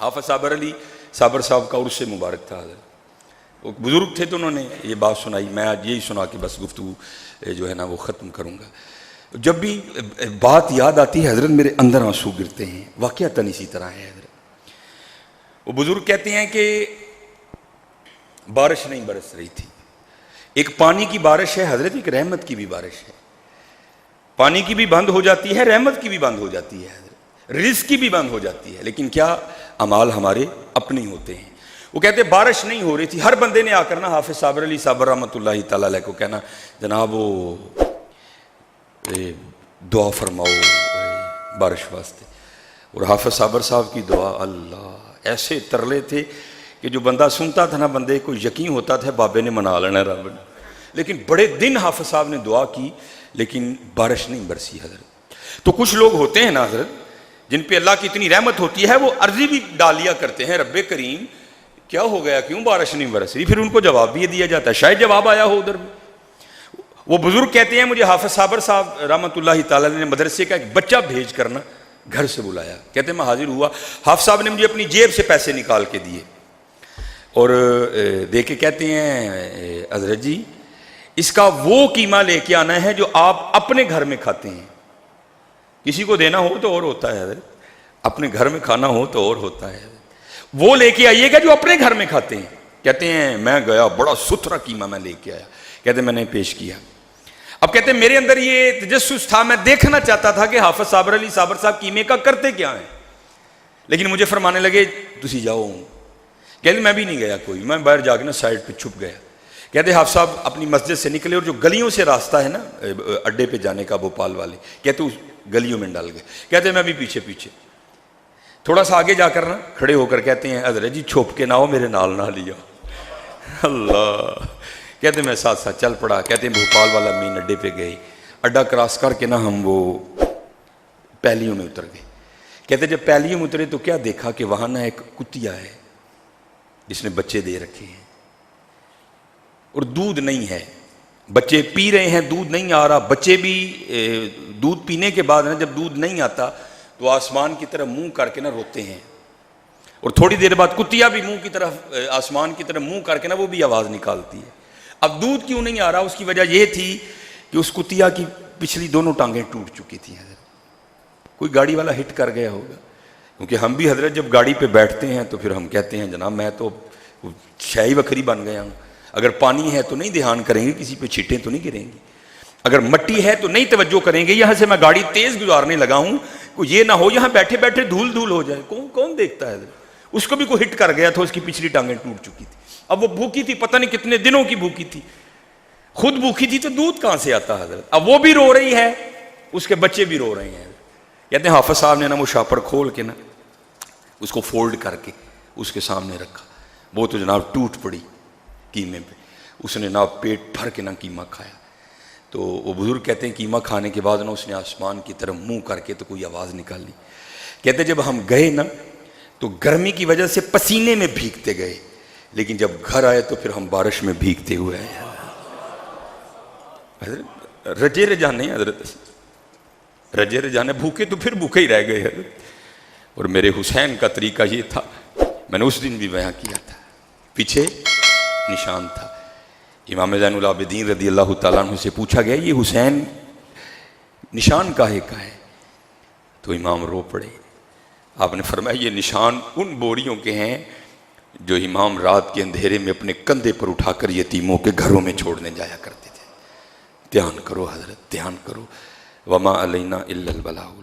حافظ صابر علی صابر صاحب کا عرس مبارک تھا حضرت، وہ بزرگ تھے تو انہوں نے یہ بات سنائی، میں آج یہی سنا کے بس گفتگو جو ہے نا وہ ختم کروں گا۔ جب بھی بات یاد آتی ہے حضرت میرے اندر آنسو گرتے ہیں، واقعتاً اسی طرح ہے حضرت۔ وہ بزرگ کہتے ہیں کہ بارش نہیں برس رہی تھی، ایک پانی کی بارش ہے حضرت، ایک رحمت کی بھی بارش ہے، پانی کی بھی بند ہو جاتی ہے، رحمت کی بھی بند ہو جاتی ہے حضرت، رزق کی بھی بند ہو جاتی ہے، لیکن کیا اعمال ہمارے اپنے ہوتے ہیں۔ وہ کہتے ہیں بارش نہیں ہو رہی تھی، ہر بندے نے آ کر نا حافظ صابر علی صابر رحمۃ اللہ تعالیٰ علیہ کو کہنا جناب وہ دعا فرماؤ بارش واسطے، اور حافظ صابر صاحب کی دعا اللہ ایسے ترلے تھے کہ جو بندہ سنتا تھا نا بندے کو یقین ہوتا تھا بابے نے منا لینا رب نے، لیکن بڑے دن حافظ صاحب نے دعا کی لیکن بارش نہیں برسی حضرت۔ تو کچھ لوگ ہوتے ہیں نا حضرت جن پہ اللہ کی اتنی رحمت ہوتی ہے، وہ عرضی بھی ڈال لیا کرتے ہیں رب کریم کیا ہو گیا کیوں بارش نہیں برس رہی، پھر ان کو جواب بھی یہ دیا جاتا ہے، شاید جواب آیا ہو ادھر بھی۔ وہ بزرگ کہتے ہیں مجھے حافظ صابر صاحب رحمۃ اللہ تعالیٰ نے مدرسے کا ایک بچہ بھیج کر نا گھر سے بلایا، کہتے ہیں میں حاضر ہوا، حافظ صاحب نے مجھے اپنی جیب سے پیسے نکال کے دیے اور دے کے کہتے ہیں حضرت جی اس کا وہ قیمہ لے کے آنا ہے جو آپ اپنے گھر میں کھاتے ہیں، کسی کو دینا ہو تو اور ہوتا ہے حضرت، اپنے گھر میں کھانا ہو تو اور ہوتا ہے، وہ لے کے آئیے گا جو اپنے گھر میں کھاتے ہیں۔ کہتے ہیں میں گیا بڑا ستھرا قیمہ میں لے کے آیا، کہتے ہیں میں نے پیش کیا۔ اب کہتے ہیں میرے اندر یہ تجسس تھا، میں دیکھنا چاہتا تھا کہ حافظ صابر علی صابر صاحب قیمے کا کرتے کیا ہیں، لیکن مجھے فرمانے لگے تسی جاؤ، کہتے میں بھی نہیں گیا کوئی، میں باہر جا کے نا سائڈ پہ چھپ گیا۔ کہتے حافظ صاحب اپنی مسجد سے نکلے اور جو گلیوں سے راستہ ہے نا اڈے پہ جانے کا بھوپال والے، کہتے اس گلیوں میں ڈال گئے، کہتے میں بھی پیچھے پیچھے تھوڑا سا آگے جا کر نا کھڑے ہو کر کہتے ہیں حضرت جی چھوپ کے نہ ہو میرے نال نہ لیا اللہ، کہتے میں ساتھ ساتھ چل پڑا۔ کہتے ہیں بھوپال والا مین اڈے پہ گئے، اڈا کراس کر کے نا ہم وہ پہلیوں میں اتر گئے۔ کہتے جب پہلیوں میں اترے تو کیا دیکھا کہ وہاں نا ایک کتیا ہے جس نے بچے دے رکھے ہیں اور دودھ نہیں ہے، بچے پی رہے ہیں دودھ نہیں آ رہا، بچے بھی دودھ پینے کے بعد نا جب دودھ نہیں آتا تو آسمان کی طرف منہ کر کے نا روتے ہیں، اور تھوڑی دیر بعد کتیا بھی منہ کی طرف آسمان کی طرف منہ کر کے نا وہ بھی آواز نکالتی ہے۔ اب دودھ کیوں نہیں آ رہا، اس کی وجہ یہ تھی کہ اس کتیا کی پچھلی دونوں ٹانگیں ٹوٹ چکی تھیں حضرت، کوئی گاڑی والا ہٹ کر گیا ہوگا، کیونکہ ہم بھی حضرت جب گاڑی پہ بیٹھتے ہیں تو پھر ہم کہتے ہیں جناب میں تو شاہی وکھری بن گیا ہوں، اگر پانی ہے تو نہیں دھیان کریں گے، کسی پہ چھینٹیں تو نہیں گریں گی، اگر مٹی ہے تو نہیں توجہ کریں گے، یہاں سے میں گاڑی تیز گزارنے لگا ہوں کوئی یہ نہ ہو یہاں بیٹھے بیٹھے دھول دھول ہو جائے، کون دیکھتا ہے حضرت۔ اس کو بھی کوئی ہٹ کر گیا تھا، اس کی پچھلی ٹانگیں ٹوٹ چکی تھی، اب وہ بھوکی تھی پتہ نہیں کتنے دنوں کی بھوکی تھی، خود بھوکی تھی تو دودھ کہاں سے آتا حضرت، اب وہ بھی رو رہی ہے اس کے بچے بھی رو رہے ہیں۔ کہتے ہیں حافظ صاحب نے نا وہ شاپر کھول کے نا اس کو فولڈ کر کے اس کے سامنے رکھا، وہ تو جناب ٹوٹ پڑی قیمے پہ، اس نے نا پیٹ بھر کے نا قیمہ کھایا۔ تو وہ بزرگ کہتے ہیں قیمہ کھانے کے بعد نا اس نے آسمان کی طرف منہ کر کے تو کوئی آواز نکالی، کہتے جب ہم گئے نا تو گرمی کی وجہ سے پسینے میں بھیگتے گئے، لیکن جب گھر آئے تو پھر ہم بارش میں بھیگتے ہوئے آئے۔ حضرت رجے رجانے حضرت رجے رجانے، بھوکے تو پھر بھوکے ہی رہ گئے حضرت۔ اور میرے حسین کا طریقہ یہ تھا، میں نے اس دن بھی بیان کیا تھا، پیچھے نشان تھا۔ امام زین العابدین رضی اللہ تعالیٰ عنہ سے پوچھا گیا یہ حسین نشان کاہے کا ہے، تو امام رو پڑے، آپ نے فرمایا یہ نشان ان بوریوں کے ہیں جو امام رات کے اندھیرے میں اپنے کندھے پر اٹھا کر یتیموں کے گھروں میں چھوڑنے جایا کرتے تھے۔ دھیان کرو حضرت، دھیان کرو، وما علینا الا البلاغ۔